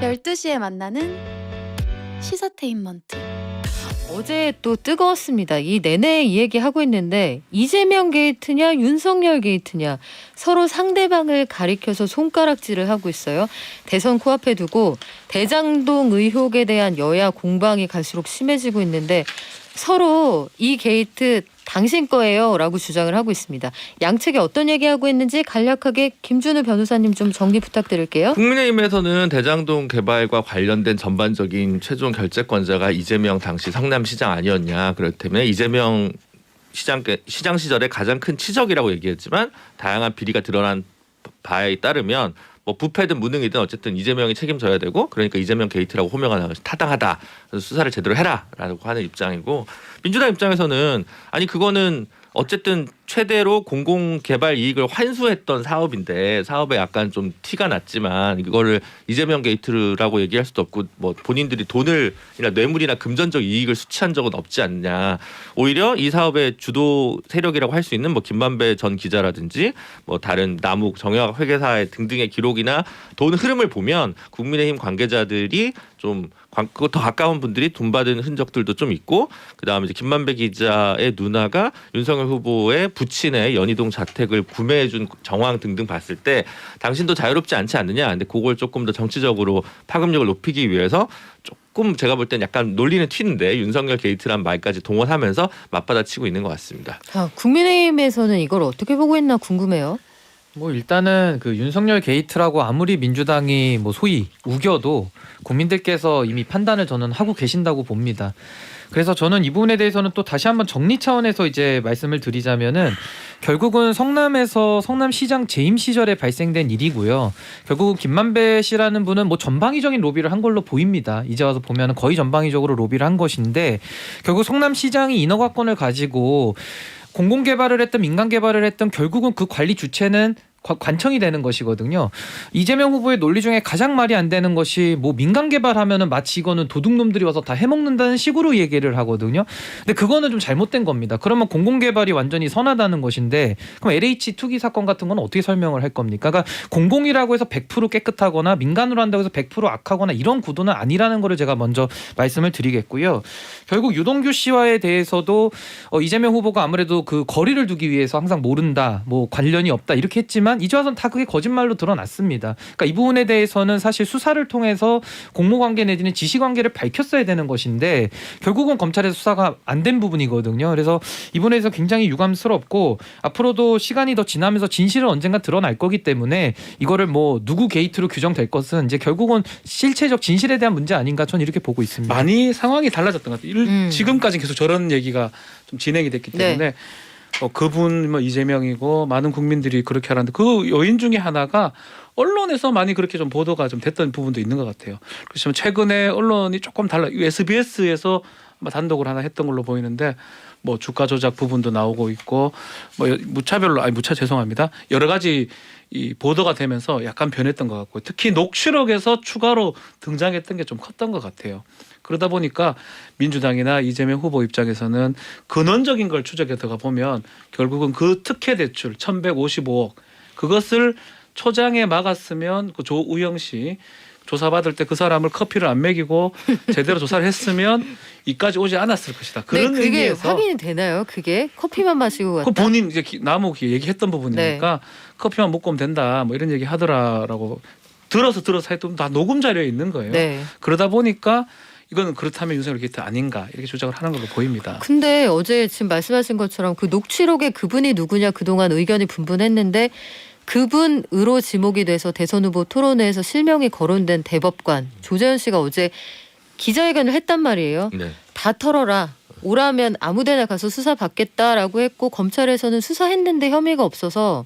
12시에 만나는 시사테인먼트. 어제 또 뜨거웠습니다. 이 내내 이 얘기하고 있는데 이재명 게이트냐 윤석열 게이트냐 서로 상대방을 가리켜서 손가락질을 하고 있어요. 대선 코앞에 두고 대장동 의혹에 대한 여야 공방이 갈수록 심해지고 있는데 서로 이 게이트 당신 거예요 라고 주장을 하고 있습니다. 양측이 어떤 얘기하고 있는지 간략하게 김준우 변호사님 좀 정리 부탁드릴게요. 국민의힘에서는 대장동 개발과 관련된 전반적인 최종 결재권자가 이재명 당시 성남시장 아니었냐. 그렇다면 이재명 시장 시절에 가장 큰 치적이라고 얘기했지만 다양한 비리가 드러난 바에 따르면 뭐 부패든 무능이든 어쨌든 이재명이 책임져야 되고 그러니까 이재명 게이트라고 호명하는 것이 타당하다. 그래서 수사를 제대로 해라라고 하는 입장이고 민주당 입장에서는 아니 그거는 어쨌든 최대로 공공개발 이익을 환수했던 사업인데 사업에 약간 좀 티가 났지만 이거를 이재명 게이트라고 얘기할 수도 없고 뭐 본인들이 돈을 뇌물이나 금전적 이익을 수취한 적은 없지 않냐. 오히려 이 사업의 주도 세력이라고 할 수 있는 뭐 김만배 전 기자라든지 뭐 다른 남욱 정영학 회계사 등등의 기록이나 돈 흐름을 보면 국민의힘 관계자들이 좀 더 가까운 분들이 돈 받은 흔적들도 좀 있고 그다음에 이제 김만배 기자의 누나가 윤석열 후보의 부친의 연희동 자택을 구매해준 정황 등등 봤을 때 당신도 자유롭지 않지 않느냐. 근데 그걸 조금 더 정치적으로 파급력을 높이기 위해서 조금 제가 볼 땐 약간 놀리는 튀는데 윤석열 게이트란 말까지 동원하면서 맞받아치고 있는 것 같습니다. 국민의힘에서는 이걸 어떻게 보고 있나 궁금해요. 뭐 일단은 그 윤석열 게이트라고 아무리 민주당이 뭐 소위 우겨도 국민들께서 이미 판단을 저는 하고 계신다고 봅니다. 그래서 저는 이 부분에 대해서는 또 다시 한번 정리 차원에서 이제 말씀을 드리자면은 결국은 성남에서 성남시장 재임 시절에 발생된 일이고요. 결국은 김만배 씨라는 분은 뭐 전방위적인 로비를 한 걸로 보입니다. 이제 와서 보면은 거의 전방위적으로 로비를 한 것인데 결국 성남시장이 인허가권을 가지고 공공개발을 했든 민간개발을 했든 결국은 그 관리 주체는 관청이 되는 것이거든요. 이재명 후보의 논리 중에 가장 말이 안 되는 것이 뭐 민간 개발하면은 마치 이거는 도둑놈들이 와서 다 해먹는다는 식으로 얘기를 하거든요. 근데 그거는 좀 잘못된 겁니다. 그러면 공공 개발이 완전히 선하다는 것인데 그럼 LH 투기 사건 같은 건 어떻게 설명을 할 겁니까? 그러니까 공공이라고 해서 100% 깨끗하거나 민간으로 한다고 해서 100% 악하거나 이런 구도는 아니라는 거를 제가 먼저 말씀을 드리겠고요. 결국 유동규 씨와에 대해서도 이재명 후보가 아무래도 그 거리를 두기 위해서 항상 모른다, 뭐 관련이 없다 이렇게 했지만 이제 와서는 다 그게 거짓말로 드러났습니다. 그러니까 이 부분에 대해서는 사실 수사를 통해서 공모관계 내지는 지시관계를 밝혔어야 되는 것인데 결국은 검찰에서 수사가 안 된 부분이거든요. 그래서 이 부분에 대해서 굉장히 유감스럽고 앞으로도 시간이 더 지나면서 진실은 언젠가 드러날 거기 때문에 이거를 뭐 누구 게이트로 규정될 것은 이제 결국은 실체적 진실에 대한 문제 아닌가 저는 이렇게 보고 있습니다. 많이 상황이 달라졌던 것 같아요. 지금까지 계속 저런 얘기가 좀 진행이 됐기 때문에 네. 그분 뭐 이재명이고 많은 국민들이 그렇게 하는데 그 요인 중에 하나가 언론에서 많이 그렇게 좀 보도가 좀 됐던 부분도 있는 것 같아요. 그렇지만 최근에 언론이 조금 달라. SBS에서 아마 단독을 하나 했던 걸로 보이는데 뭐 주가 조작 부분도 나오고 있고 뭐 죄송합니다. 여러 가지 이 보도가 되면서 약간 변했던 것 같고 특히 녹취록에서 추가로 등장했던 게 좀 컸던 것 같아요. 그러다 보니까 민주당이나 이재명 후보 입장에서는 근원적인 걸 추적해 들어가 보면 결국은 그 특혜 대출 1,155억 그것을 초장에 막았으면 그 조우영 씨 조사받을 때 그 사람을 커피를 안 먹이고 제대로 조사를 했으면 이까지 오지 않았을 것이다. 그런 네, 그게 의미에서 확인이 되나요? 그게 커피만 마시고 갔다. 그 본인 이제 남욱이 얘기했던 부분이니까 커피만 먹고 오면 된다. 뭐 이런 얘기 하더라라고 들어서 했던 다 녹음 자료에 있는 거예요. 네. 그러다 보니까 이건 그렇다면 윤석열 게이트 아닌가 이렇게 주장을 하는 걸로 보입니다. 근데 어제 지금 말씀하신 것처럼 그 녹취록에 그분이 누구냐 그동안 의견이 분분했는데 그분으로 지목이 돼서 대선 후보 토론회에서 실명이 거론된 대법관 조재현 씨가 어제 기자회견을 했단 말이에요. 네. 다 털어라. 오라면 아무데나 가서 수사 받겠다라고 했고 검찰에서는 수사했는데 혐의가 없어서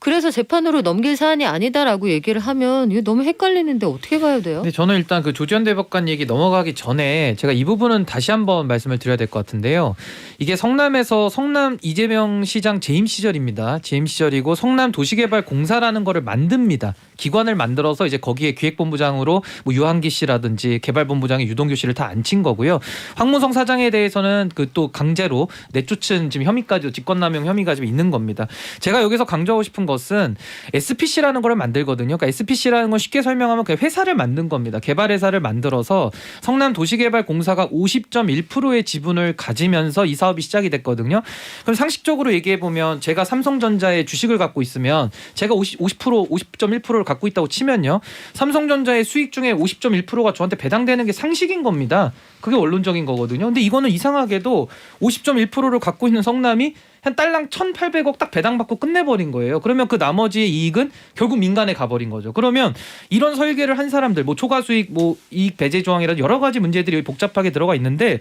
그래서 재판으로 넘길 사안이 아니다라고 얘기를 하면 이거 너무 헷갈리는데 어떻게 봐야 돼요? 근데 저는 일단 그 조지현 대법관 얘기 넘어가기 전에 제가 이 부분은 다시 한번 말씀을 드려야 될 것 같은데요. 이게 성남에서 성남 이재명 시장 재임 시절입니다. 재임 시절이고 성남 도시개발공사라는 거를 만듭니다. 기관을 만들어서 이제 거기에 기획본부장으로 뭐 유한기 씨라든지 개발본부장의 유동규 씨를 다 앉힌 거고요. 황문성 사장에 대해서는 그 또 강제로 내쫓은 지금 혐의까지 직권남용 혐의가 지금 있는 겁니다. 제가 여기서 강조하고 싶은 것은 SPC라는 걸 만들거든요. 그러니까 SPC라는 건 쉽게 설명하면 그냥 회사를 만든 겁니다. 개발회사를 만들어서 성남도시개발공사가 50.1%의 지분을 가지면서 이 사업이 시작이 됐거든요. 그럼 상식적으로 얘기해 보면 제가 삼성전자의 주식을 갖고 있으면 제가 50.1%를 갖고 있다고 치면요. 삼성전자의 수익 중에 50.1%가 저한테 배당되는 게 상식인 겁니다. 그게 원론적인 거거든요. 근데 이거는 이상하게도 50.1%를 갖고 있는 성남이 한 딸랑 1,800억 딱 배당받고 끝내버린 거예요. 그러면 그 나머지의 이익은 결국 민간에 가버린 거죠. 그러면 이런 설계를 한 사람들, 뭐 초과수익, 뭐 이익 배제 조항이라 여러 가지 문제들이 복잡하게 들어가 있는데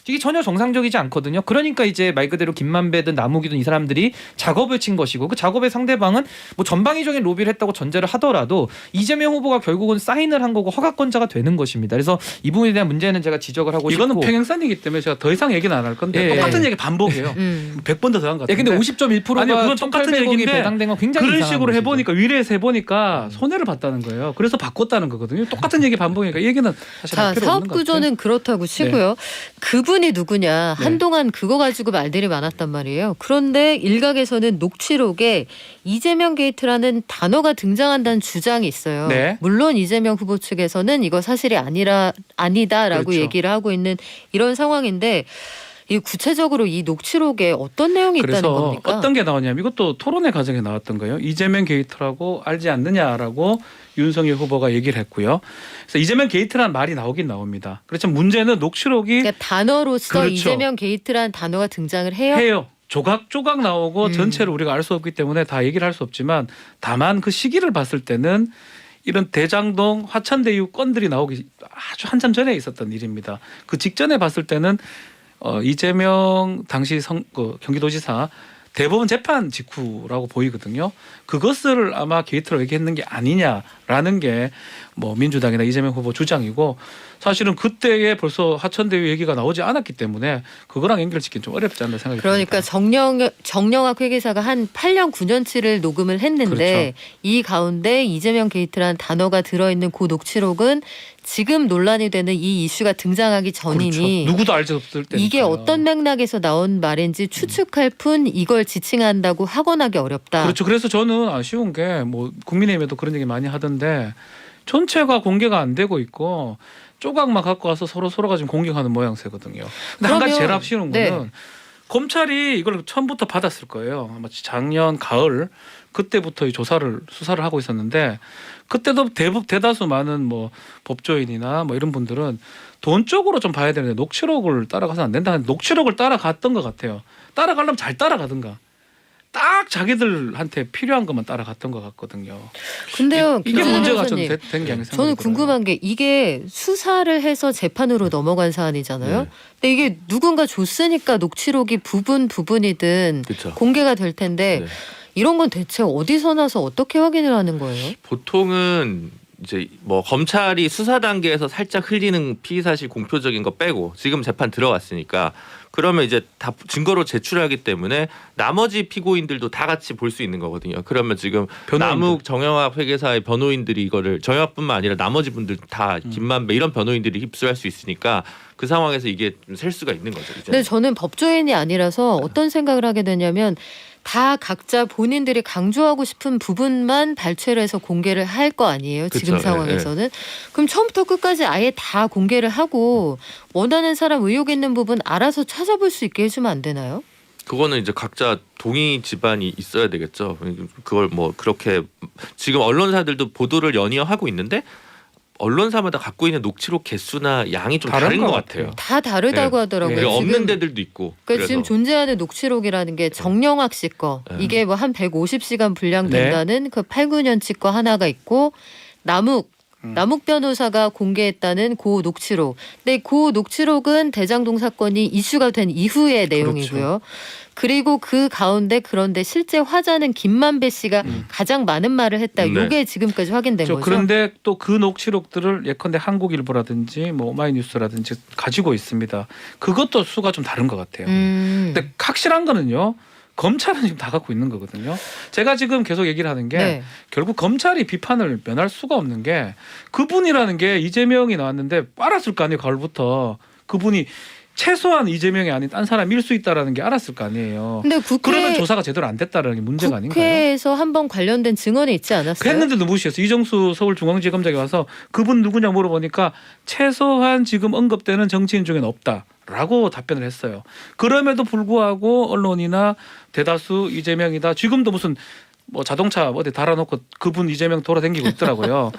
이게 전혀 정상적이지 않거든요. 그러니까 이제 말 그대로 김만배든 남욱이든 이 사람들이 작업을 친 것이고 그 작업의 상대방은 뭐 전방위적인 로비를 했다고 전제를 하더라도 이재명 후보가 결국은 사인을 한 거고 허가권자가 되는 것입니다. 그래서 이 부분에 대한 문제는 제가 지적을 하고 싶고 이거는 평행선이기 때문에 제가 더 이상 얘기는 안 할 건데 똑같은 얘기 반복해요. 100번 더 들어간 것 같은데. 근데 50.1%가 아니요, 그건 똑같은 1,800억이 얘기인데 배당된 건 굉장히 그런 이상한 식으로 것이죠. 해보니까 위례에서 해보니까 손해를 봤다는 거예요. 그래서 바꿨다는 거거든요. 똑같은 얘기 반복이니까 이 얘기는 사실 자, 할 필요 사업 없는 것 같아요. 구조는 그렇다고 치고요. 그분이 누구냐. 네. 한동안 그거 가지고 말들이 많았단 말이에요. 그런데 일각에서는 녹취록에 이재명 게이트라는 단어가 등장한다는 주장이 있어요. 네. 물론 이재명 후보 측에서는 이거 사실이 아니다라고 그렇죠. 얘기를 하고 있는 이런 상황인데 이 구체적으로 이 녹취록에 어떤 내용이 있다는 그래서 겁니까? 어떤 게 나오냐면 이것도 토론회 과정에 나왔던 거예요. 이재명 게이트라고 알지 않느냐라고 윤석열 후보가 얘기를 했고요. 그래서 이재명 게이트라는 말이 나오긴 나옵니다. 그렇지만 문제는 녹취록이 그러니까 단어로서 그렇죠. 이재명 게이트라는 단어가 등장을 해요. 해요. 조각조각 나오고 전체를 우리가 알 수 없기 때문에 다 얘기를 할 수 없지만 다만 그 시기를 봤을 때는 이런 대장동 화천대 이후 건들이 나오기 아주 한참 전에 있었던 일입니다. 그 직전에 봤을 때는 이재명 당시 경기도지사 대법원 재판 직후라고 보이거든요. 그것을 아마 게이트로 얘기했는 게 아니냐라는 게 뭐 민주당이나 이재명 후보 주장이고 사실은 그때에 벌써 하천대유 얘기가 나오지 않았기 때문에 그거랑 연결짓기는 좀 어렵지 않나 생각이 그러니까 듭니다. 정영학 회계사가 한 8년 9년치를 녹음을 했는데 그렇죠. 이 가운데 이재명 게이트라는 단어가 들어있는 그 녹취록은 지금 논란이 되는 이 이슈가 등장하기 전이니 그렇죠. 누구도 알지 없을 때 이게 어떤 맥락에서 나온 말인지 추측할 뿐 이걸 지칭한다고 학원하기 어렵다. 그렇죠. 그래서 저는 아쉬운 게 뭐 국민의힘에도 그런 얘기 많이 하던데 전체가 공개가 안 되고 있고 조각만 갖고 와서 서로가 지금 공격하는 모양새거든요. 근데 한 가지 제일 아쉬운 거는 검찰이 이걸 처음부터 받았을 거예요. 아마 작년 가을 그때부터 이 수사를 하고 있었는데 그때도 대다수 많은 뭐 법조인이나 뭐 이런 분들은 돈 쪽으로 좀 봐야 되는데 녹취록을 따라가서 안 된다. 녹취록을 따라갔던 것 같아요. 따라가려면 잘 따라가든가. 딱 자기들한테 필요한 것만 따라갔던 것 같거든요. 근데요, 이게 김준일 문제가 좀 변호사님. 된 게 아닌가 생각이 저는 들어요. 궁금한 게 이게 수사를 해서 재판으로 넘어간 사안이잖아요. 네. 근데 이게 누군가 줬으니까 녹취록이 부분이든 그렇죠. 공개가 될 텐데 네. 이런 건 대체 어디서 나서 어떻게 확인을 하는 거예요? 보통은 이제 뭐 검찰이 수사 단계에서 살짝 흘리는 피의 사실 공표적인 거 빼고 지금 재판 들어갔으니까 그러면 이제 다 증거로 제출하기 때문에 나머지 피고인들도 다 같이 볼 수 있는 거거든요. 그러면 지금 변호인들. 남욱 정영학 회계사의 변호인들이 이거를 정영학뿐만 아니라 나머지 분들 다 김만배 이런 변호인들이 휩쓸할 수 있으니까 그 상황에서 이게 좀 셀 수가 있는 거죠. 이제. 근데 저는 법조인이 아니라서 어떤 생각을 하게 되냐면 다 각자 본인들이 강조하고 싶은 부분만 발췌를 해서 공개를 할 거 아니에요. 지금 그쵸, 상황에서는. 그럼 처음부터 끝까지 아예 다 공개를 하고 원하는 사람 의혹 있는 부분 알아서 찾아볼 수 있게 해주면 안 되나요? 그거는 이제 각자 동의 집안이 있어야 되겠죠. 그걸 뭐 그렇게 지금 언론사들도 보도를 연이어 하고 있는데 언론사마다 갖고 있는 녹취록 개수나 양이 좀 다른 것 같아요. 다 다르다고 네. 하더라고요. 그리고 지금 없는 데들도 있고. 그러니까 지금 존재하는 녹취록이라는 게 정영학 씨 거. 네. 이게 뭐 한 150시간 분량된다는 그 8, 9년치 거 하나가 있고 남욱 변호사가 공개했다는 고 녹취록. 근데 고 녹취록은 대장동 사건이 이슈가 된 이후의 내용이고요. 그리고 그 가운데 그런데 실제 화자는 김만배 씨가 가장 많은 말을 했다. 네. 이게 지금까지 확인된 거죠. 그런데 또 그 녹취록들을 예컨대 한국일보라든지 뭐 오마이뉴스라든지 가지고 있습니다. 그것도 수가 좀 다른 것 같아요. 근데 확실한 거는요. 검찰은 지금 다 갖고 있는 거거든요. 제가 지금 계속 얘기를 하는 게 네. 결국 검찰이 비판을 면할 수가 없는 게 그분이라는 게 이재명이 나왔는데 알았을 거 아니에요. 가을부터 그분이 최소한 이재명이 아닌 딴 사람일 수 있다라는 게 알았을 거 아니에요. 근데 그러면 조사가 제대로 안 됐다라는 게 문제가 아닌가요? 국회에서 한번 관련된 증언이 있지 않았어요? 했는데도 무시했어요. 이정수 서울중앙지검장이 와서 그분 누구냐 물어보니까 최소한 지금 언급되는 정치인 중에는 없다라고 답변을 했어요. 그럼에도 불구하고 언론이나 대다수 이재명이다. 지금도 무슨 뭐 자동차 어디 달아놓고 그분 이재명 돌아다니고 있더라고요.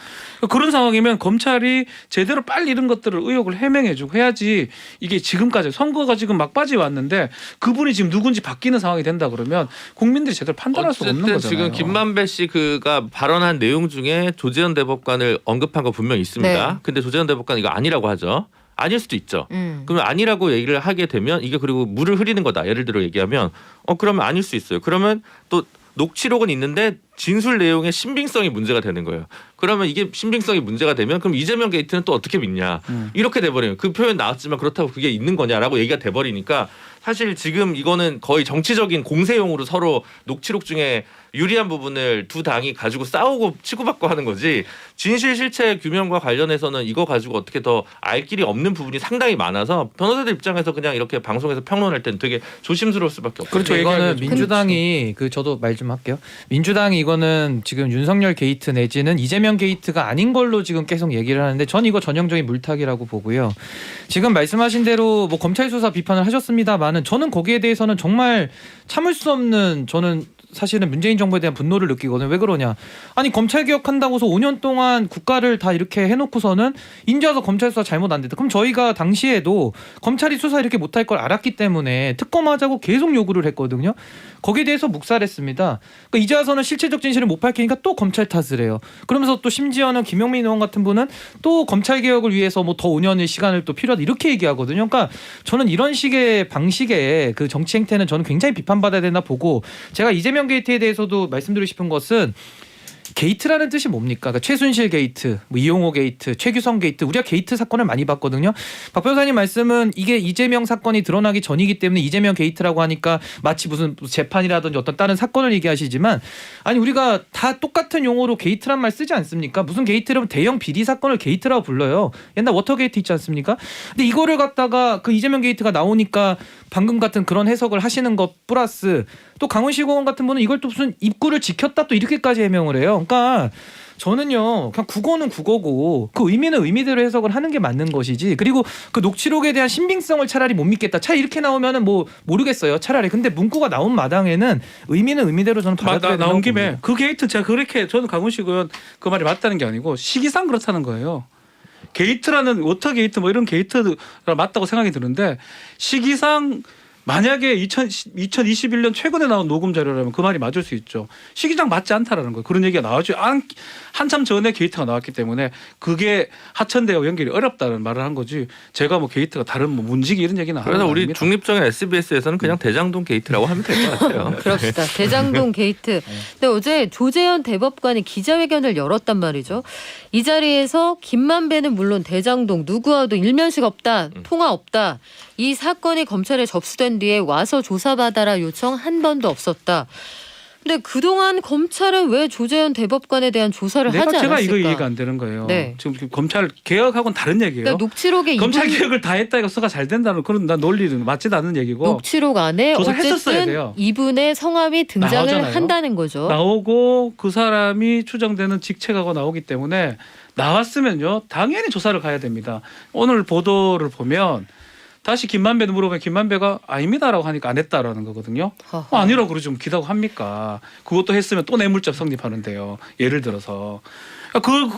그런 상황이면 검찰이 제대로 빨리 이런 것들을 의혹을 해명해주고 해야지 이게 지금까지 선거가 지금 막바지 왔는데 그분이 지금 누군지 바뀌는 상황이 된다 그러면 국민들이 제대로 판단할 수가 없는 거잖아요. 지금 김만배 씨 그가 발언한 내용 중에 조재현 대법관을 언급한 거 분명히 있습니다. 네. 근데 조재현 대법관 이거 아니라고 하죠. 아닐 수도 있죠. 그러면 아니라고 얘기를 하게 되면 이게 그리고 물을 흐리는 거다. 예를 들어 얘기하면 그러면 아닐 수 있어요. 그러면 또 녹취록은 있는데 진술 내용의 신빙성이 문제가 되는 거예요. 그러면 이게 신빙성이 문제가 되면 그럼 이재명 게이트는 또 어떻게 믿냐. 이렇게 돼버려요. 그 표현 나왔지만 그렇다고 그게 있는 거냐라고 얘기가 돼버리니까 사실 지금 이거는 거의 정치적인 공세용으로 서로 녹취록 중에 유리한 부분을 두 당이 가지고 싸우고 치고받고 하는 거지 진실 실체 규명과 관련해서는 이거 가지고 어떻게 더 알 길이 없는 부분이 상당히 많아서 변호사들 입장에서 그냥 이렇게 방송에서 평론할 때는 되게 조심스러울 수밖에 없어요. 그렇죠. 이거는 얘기하기가 민주당이 저도 말 좀 할게요. 민주당이 이거는 지금 윤석열 게이트 내지는 이재명 게이트가 아닌 걸로 지금 계속 얘기를 하는데 전 이거 전형적인 물타기라고 보고요. 지금 말씀하신 대로 뭐 검찰 수사 비판을 하셨습니다만은 저는 거기에 대해서는 정말 참을 수 없는 저는 사실은 문재인 정부에 대한 분노를 느끼거든요. 왜 그러냐? 아니 검찰 개혁한다고서 5년 동안 국가를 다 이렇게 해놓고서는 이제 와서 검찰 수사 잘못 안 됐다. 그럼 저희가 당시에도 검찰이 수사 이렇게 못할 걸 알았기 때문에 특검하자고 계속 요구를 했거든요. 거기에 대해서 묵살했습니다. 그러니까 이제 와서는 실체적 진실을 못 밝히니까 또 검찰 탓을 해요. 그러면서 또 심지어는 김용민 의원 같은 분은 또 검찰 개혁을 위해서 뭐 더 5년의 시간을 또 필요하다 이렇게 얘기하거든요. 그러니까 저는 이런 식의 방식의 그 정치 행태는 저는 굉장히 비판받아야 된다 보고 제가 이재명 게이트에 대해서도 말씀드리고 싶은 것은 게이트라는 뜻이 뭡니까? 그러니까 최순실 게이트, 뭐 이용호 게이트, 최규성 게이트 우리가 게이트 사건을 많이 봤거든요. 박 변호사님 말씀은 이게 이재명 사건이 드러나기 전이기 때문에 이재명 게이트라고 하니까 마치 무슨 재판이라든지 어떤 다른 사건을 얘기하시지만 아니 우리가 다 똑같은 용어로 게이트란 말 쓰지 않습니까? 무슨 게이트라면 대형 비리 사건을 게이트라고 불러요. 옛날 워터게이트 있지 않습니까? 근데 이거를 갖다가 그 이재명 게이트가 나오니까 방금 같은 그런 해석을 하시는 것 플러스 또 강원시공원 같은 분은 이걸 또 무슨 입구를 지켰다 또 이렇게까지 해명을 해요. 그러니까 저는요 그냥 국어는 국어고 그 의미는 의미대로 해석을 하는 게 맞는 것이지 그리고 그 녹취록에 대한 신빙성을 차라리 못 믿겠다. 차라리 이렇게 나오면은 뭐 모르겠어요. 차라리 근데 문구가 나온 마당에는 의미는 의미대로 저는 받아들여야 된다고 나온 김에 봅니다. 그 게이트 제가 그렇게 저는 강훈식 의원 그 말이 맞다는 게 아니고 시기상 그렇다는 거예요. 게이트라는 워터 게이트 뭐 이런 게이트가 맞다고 생각이 드는데 시기상 만약에 2021년 최근에 나온 녹음 자료라면 그 말이 맞을 수 있죠. 시기상 맞지 않다라는 거예요. 그런 얘기가 나왔죠. 한참 전에 게이트가 나왔기 때문에 그게 하천대와 연결이 어렵다는 말을 한 거지. 제가 뭐 게이트가 다른 뭐 문지기 이런 얘기는 하는 그래서 거 우리 아닙니다. 중립적인 SBS에서는 그냥 대장동 게이트라고 하면 될 것 같아요. 그럽시다. 대장동 게이트. 근데 어제 조재현 대법관이 기자회견을 열었단 말이죠. 이 자리에서 김만배는 물론 대장동 누구와도 일면식 없다. 통화 없다. 이 사건이 검찰에 접수된 뒤에 와서 조사받아라 요청 한 번도 없었다. 근데 그동안 검찰은 왜 조재현 대법관에 대한 조사를 하지 않았을까? 제가 이거 이해가 안 되는 거예요. 네. 지금 검찰 개혁하고는 다른 얘기예요. 그러니까 녹취록에 검찰 이분- 개혁을 다 했다니까 수사가 잘 된다는 그런 논리는 맞지도 않는 얘기고 녹취록 안에 조사했었어야 어쨌든 돼요. 이분의 성함이 등장을 나오잖아요. 한다는 거죠. 나오고 그 사람이 추정되는 직책하고 나오기 때문에 나왔으면요 당연히 조사를 가야 됩니다. 오늘 보도를 보면 다시 김만배도 물어보면 김만배가 아닙니다라고 하니까 안 했다라는 거거든요. 허허. 아니라고 그러지 뭐 기다고 합니까? 그것도 했으면 또 뇌물죄 성립하는데요. 예를 들어서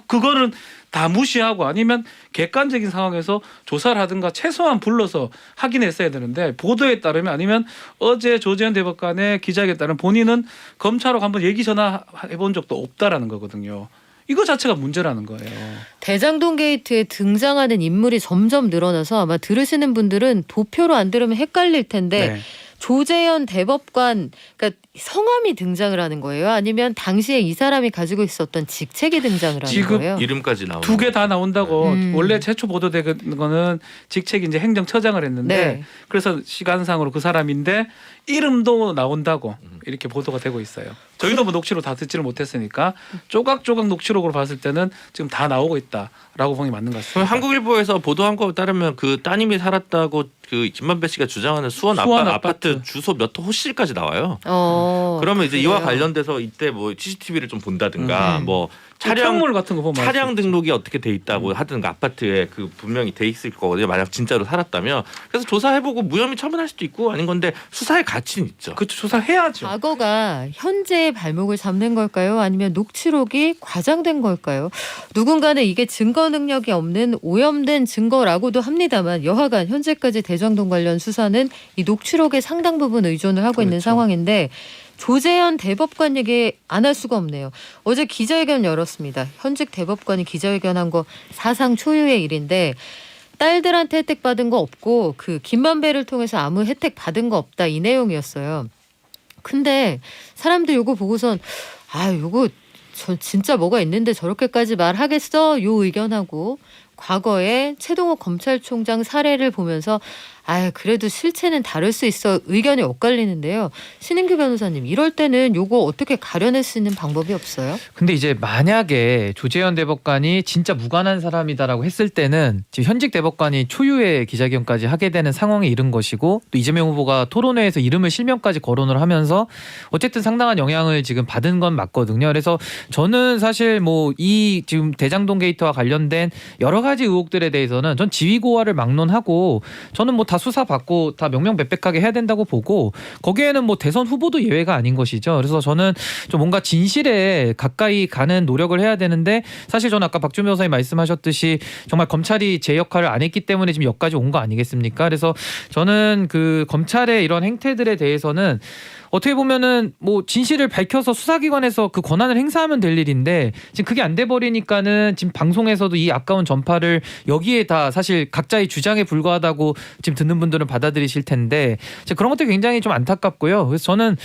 그거는 다 무시하고 아니면 객관적인 상황에서 조사를 하든가 최소한 불러서 확인했어야 되는데 보도에 따르면 아니면 어제 조재현 대법관의 기자회견에 따르면 본인은 검찰하고 한번 얘기 전화해 본 적도 없다라는 거거든요. 이거 자체가 문제라는 거예요. 대장동 게이트에 등장하는 인물이 점점 늘어나서 아마 들으시는 분들은 도표로 안 들으면 헷갈릴 텐데 네. 조재현 대법관 그러니까 성함이 등장을 하는 거예요? 아니면 당시에 이 사람이 가지고 있었던 직책이 등장을 하는 지금 거예요? 이름까지 나오는 두 개 다 나온다고 음. 원래 최초 보도된 거는 직책이 이제 행정처장을 했는데 네. 그래서 시간상으로 그 사람인데 이름도 나온다고 이렇게 보도가 되고 있어요. 저희도 뭐 녹취록 다 듣지를 못했으니까 조각조각 녹취록으로 봤을 때는 지금 다 나오고 있다라고 보는 게 맞는 것 같습니다. 한국일보에서 보도한 거에 따르면 그 따님이 살았다고 그 김만배 씨가 주장하는 수원 아파트 아파트. 주소 몇 호실까지 나와요. 그러면 그러면 이제 이와 관련돼서 이때 뭐 CCTV를 좀 본다든가 뭐 차량 창물 같은 거 보면 차량 알 수 있죠. 등록이 어떻게 돼 있다고 하든가 아파트에 그 분명히 돼 있을 거거든요. 만약 진짜로 살았다면 그래서 조사해보고 무혐의 처분할 수도 있고 아닌 건데 수사의 가치는 있죠. 그렇죠. 조사해야죠. 과거가 현재의 발목을 잡는 걸까요? 아니면 녹취록이 과장된 걸까요? 누군가는 이게 증거 능력이 없는 오염된 증거라고도 합니다만 여하간 현재까지 대장동 관련 수사는 이 녹취록의 상당 부분 의존을 하고 있는 그렇죠. 상황인데 조재현 대법관 얘기 안 할 수가 없네요. 어제 기자회견 열었습니다. 현직 대법관이 기자회견한 거 사상 초유의 일인데 딸들한테 혜택 받은 거 없고 그 김만배를 통해서 아무 혜택 받은 거 없다 이 내용이었어요. 근데 사람들 요거 보고선 아 요거 저 진짜 뭐가 있는데 저렇게까지 말하겠어 요 의견하고 과거에 최동호 검찰총장 사례를 보면서 아 그래도 실체는 다를 수 있어 의견이 엇갈리는데요. 신인규 변호사님 이럴 때는 요거 어떻게 가려낼 수 있는 방법이 없어요? 근데 이제 만약에 조재현 대법관이 진짜 무관한 사람이다라고 했을 때는 지금 현직 대법관이 초유의 기자회견까지 하게 되는 상황에 이른 것이고 또 이재명 후보가 토론회에서 이름을 실명까지 거론을 하면서 어쨌든 상당한 영향을 지금 받은 건 맞거든요. 그래서 저는 사실 뭐 이 지금 대장동 게이트와 관련된 여러 가지 의혹들에 대해서는 전 지위고하를 막론하고 저는 뭐 다 수사받고 다 명명백백하게 해야 된다고 보고 거기에는 뭐 대선 후보도 예외가 아닌 것이죠. 그래서 저는 좀 뭔가 진실에 가까이 가는 노력을 해야 되는데 사실 저는 아까 박주민 변호사님 말씀하셨듯이 정말 검찰이 제 역할을 안 했기 때문에 지금 여기까지 온 거 아니겠습니까? 그래서 저는 그 검찰의 이런 행태들에 대해서는 어떻게 보면은 뭐 진실을 밝혀서 수사기관에서 그 권한을 행사하면 될 일인데 지금 그게 안 돼 버리니까는 지금 방송에서도 이 아까운 전파를 여기에 다 사실 각자의 주장에 불과하다고 지금 듣는 분들은 받아들이실 텐데 그런 것들이 굉장히 좀 안타깝고요. 그래서 저는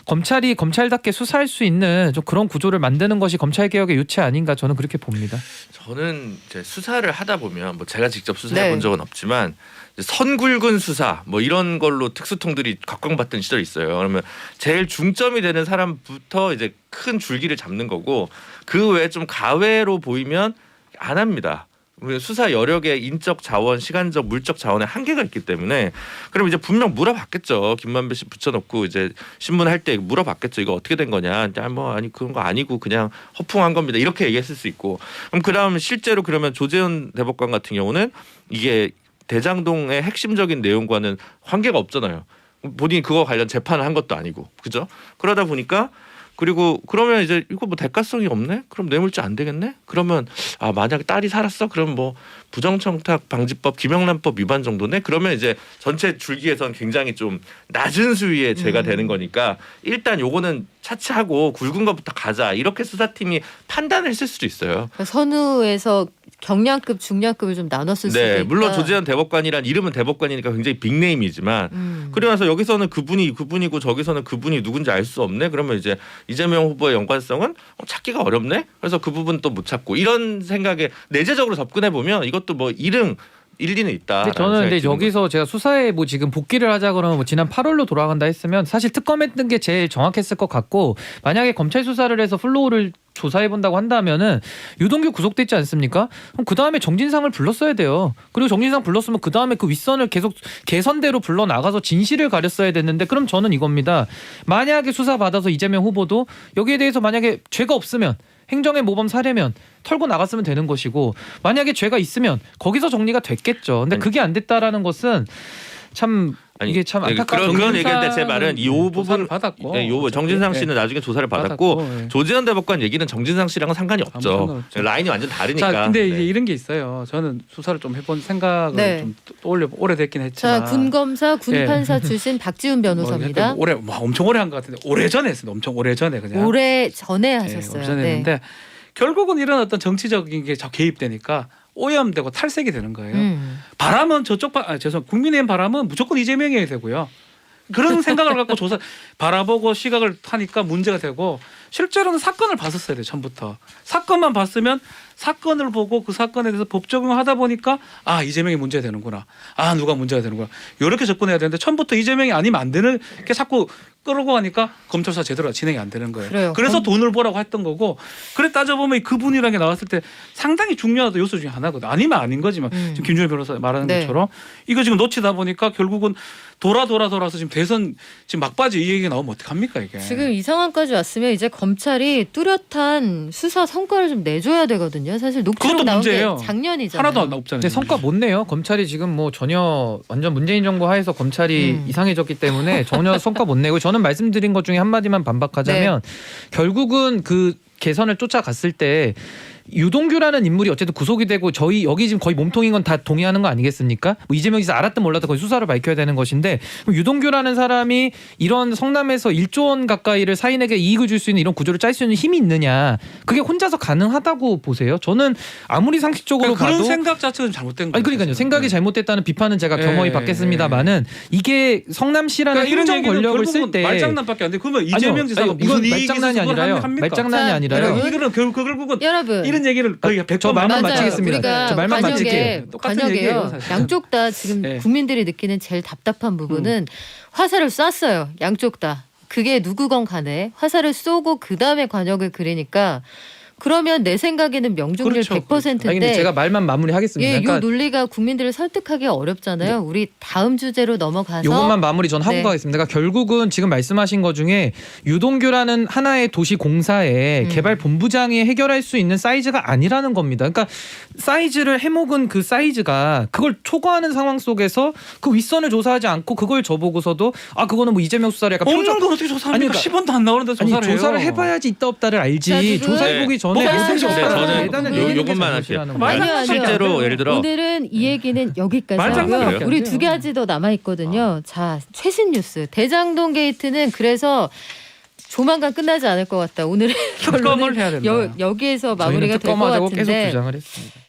검찰이 검찰답게 수사할 수 있는 좀 그런 구조를 만드는 것이 검찰개혁의 요체 아닌가 저는 그렇게 봅니다. 저는 이제 수사를 하다 보면 뭐 제가 직접 수사해 본 네. 적은 없지만 선굴근 수사 뭐 이런 걸로 특수통들이 각광받던 시절이 있어요. 그러면 제일 중점이 되는 사람부터 이제 큰 줄기를 잡는 거고 그 외에 좀 가외로 보이면 안 합니다. 수사 여력의 인적 자원, 시간적, 물적 자원에 한계가 있기 때문에 그럼 이제 분명 물어봤겠죠. 김만배 씨 붙여놓고 이제 신문할 때 물어봤겠죠. 이거 어떻게 된 거냐? 뭐 아니 그런 거 아니고 그냥 허풍한 겁니다. 이렇게 얘기했을 수 있고 그럼 그다음 실제로 그러면 조재현 대법관 같은 경우는 이게 대장동의 핵심적인 내용과는 관계가 없잖아요. 본인이 그거 관련 재판을 한 것도 아니고 그죠? 그러다 보니까 그리고 그러면 이제 이거 뭐 대가성이 없네? 그럼 뇌물죄 안 되겠네? 그러면 아 만약에 딸이 살았어? 그럼 뭐 부정청탁 방지법, 김영란법 위반 정도네? 그러면 이제 전체 줄기에선 굉장히 좀 낮은 수위의 죄가 되는 거니까 일단 요거는 차치하고 굵은 것부터 가자 이렇게 수사팀이 판단을 했을 수도 있어요. 그러니까 선우에서 경량급, 중량급을 좀 나눴을 수도 네, 있다. 물론 조재현 대법관이란 이름은 대법관이니까 굉장히 빅네임이지만 그러면서 여기서는 그분이고 저기서는 그분이 누군지 알 수 없네. 그러면 이제 이재명 후보의 연관성은 찾기가 어렵네. 그래서 그 부분 또 못 찾고 이런 생각에 내재적으로 접근해 보면 이것도 뭐 일리는 있다. 근데 저는 근데 여기서 제가 수사에 뭐 지금 복귀를 하자 그러면 뭐 지난 8월로 돌아간다 했으면 사실 특검했던 게 제일 정확했을 것 같고 만약에 검찰 수사를 해서 플로우를 조사해 본다고 한다면은 유동규 구속됐지 않습니까? 그럼 그 다음에 정진상을 불렀어야 돼요. 그리고 정진상 불렀으면 그 다음에 그 윗선을 계속 개선대로 불러 나가서 진실을 가렸어야 됐는데 그럼 저는 이겁니다. 만약에 수사 받아서 이재명 후보도 여기에 대해서 만약에 죄가 없으면 행정의 모범 사례면 털고 나갔으면 되는 것이고 만약에 죄가 있으면 거기서 정리가 됐겠죠. 근데 그게 안 됐다라는 것은 참 이게 참 안타까운 그런 얘기인데 제 말은 이 부분 받았고 정진상 씨는 나중에 조사를 받았고 예. 조재현 대법관 얘기는 정진상 씨랑은 상관이 없죠. 상관없죠. 라인이 완전 다르니까. 자, 근데 이제 네. 이런 게 있어요. 저는 수사를 좀 해본 생각을 네. 좀 떠올려 오래됐긴 했지만. 자, 군검사, 군판사 출신 박지훈 변호사입니다. 오래 엄청 오래 한 것 같은데 오래 전에 했어요. 엄청 오래 전에 그냥. 오래 전에 예, 하셨어요. 오래 전에 했는데 결국은 이런 어떤 정치적인 게 개입되니까 오염되고 탈색이 되는 거예요. 바람은 국민의힘 바람은 무조건 이재명이어야 되고요. 그런 생각을 갖고 조사 바라보고 시각을 하니까 문제가 되고 실제로는 사건을 봤었어야 돼요. 처음부터. 사건만 봤으면 사건을 보고 그 사건에 대해서 법 적용하다 보니까 아 이재명이 문제가 되는구나. 아 누가 문제가 되는구나. 이렇게 접근해야 되는데 처음부터 이재명이 아니면 안 되는 게 자꾸 끌고 가니까 검찰 수사 제대로 진행이 안 되는 거예요. 그래요. 그래서 돈을 보라고 했던 거고 그래 따져보면 그분이라는 게 나왔을 때 상당히 중요한 요소 중에 하나거든. 아니면 아닌 거지만 지금 김준일 변호사 말하는 네. 것처럼 이거 지금 놓치다 보니까 결국은 돌아서 지금 대선 지금 막바지 이 얘기가 나오면 어떡합니까 이게. 지금 이 상황까지 왔으면 이제 검찰이 뚜렷한 수사 성과를 좀 내줘야 되거든요. 사실 녹취록 그것도 나온 게 문제예요. 작년이잖아요. 하나도 안 없잖아요. 근데 성과 못 내요. 검찰이 지금 뭐 전혀 완전 문재인 정부 하에서 검찰이 이상해졌기 때문에 전혀 성과 못 내고 저는 말씀드린 것 중에 한마디만 반박하자면 결국은 그 개선을 쫓아갔을 때 유동규라는 인물이 어쨌든 구속이 되고 저희 여기 지금 거의 몸통인 건 다 동의하는 거 아니겠습니까? 뭐 이재명이 알았든 몰라도 거의 수사를 밝혀야 되는 것인데 그럼 유동규라는 사람이 이런 성남에서 1조 원 가까이를 사인에게 이익을 줄 수 있는 이런 구조를 짤 수 있는 힘이 있느냐? 그게 혼자서 가능하다고 보세요? 저는 아무리 상식적으로 그러니까 그런 봐도 생각 자체가 잘못된 거예요. 아니 그러니까요. 생각이 잘못됐다는 비판은 제가 네. 겸허히 받겠습니다만은 이게 성남시라는 그러니까 이런 행정 얘기는 권력을 결국은 쓸 때 말장난밖에 안 돼. 그러면 이재명 아니요, 지사가 아니요, 무슨 이건 이익이 말장난이 있어서 그걸 아니라요. 합니까? 말장난이 자, 아니라요. 여러분. 이거는 결국은 여러분 이런 얘기를 거의 100번 저 말만 맞아요. 마치겠습니다. 우리가 저 말만 관역에 마칠게요. 똑같은 얘기예요, 관역에요. 사실. 양쪽 다 지금 네. 국민들이 느끼는 제일 답답한 부분은 화살을 쐈어요. 양쪽 다. 그게 누구건 간에 화살을 쏘고 그 다음에 관역을 그리니까 그러면 내 생각에는 명중률 그렇죠. 100%인데 아니 근데 제가 말만 마무리하겠습니다. 예, 요 그러니까 논리가 국민들을 설득하기 어렵잖아요. 우리 다음 주제로 넘어가서 요것만 마무리 전 하고 네. 가겠습니다. 그러니까 결국은 지금 말씀하신 것 중에 유동규라는 하나의 도시 공사의 개발 본부장이 해결할 수 있는 사이즈가 아니라는 겁니다. 그러니까 사이즈를 해먹은 그 사이즈가 그걸 초과하는 상황 속에서 그 윗선을 조사하지 않고 그걸 저보고서도 아 그거는 뭐 이재명 수사를 약간 없는 표적 걸 어떻게 조사합니까? 아니, 10원도 안 나오는데 아니 조사를 해요. 조사를 해봐야지 있다 없다를 자, 알지 지금 조사해보기 전에 뭐가 모든 게 있어요? 없다는 저는 대단한 요- 얘기는 요것만 잘못이라는 할게요. 거예요. 아니요. 실제로 예를 들어 오늘은 이 얘기는 여기까지 말장난밖에 하고요. 안 우리 돼요. 두 가지 더 남아 있거든요. 자, 최신 뉴스 대장동 게이트는 그래서 조만간 끝나지 않을 것 같다. 오늘의 특검을 결론은 해야 된다. 여기에서 저희는 마무리가 될 것 특검하자고 계속 같은데 주장을 했습니다.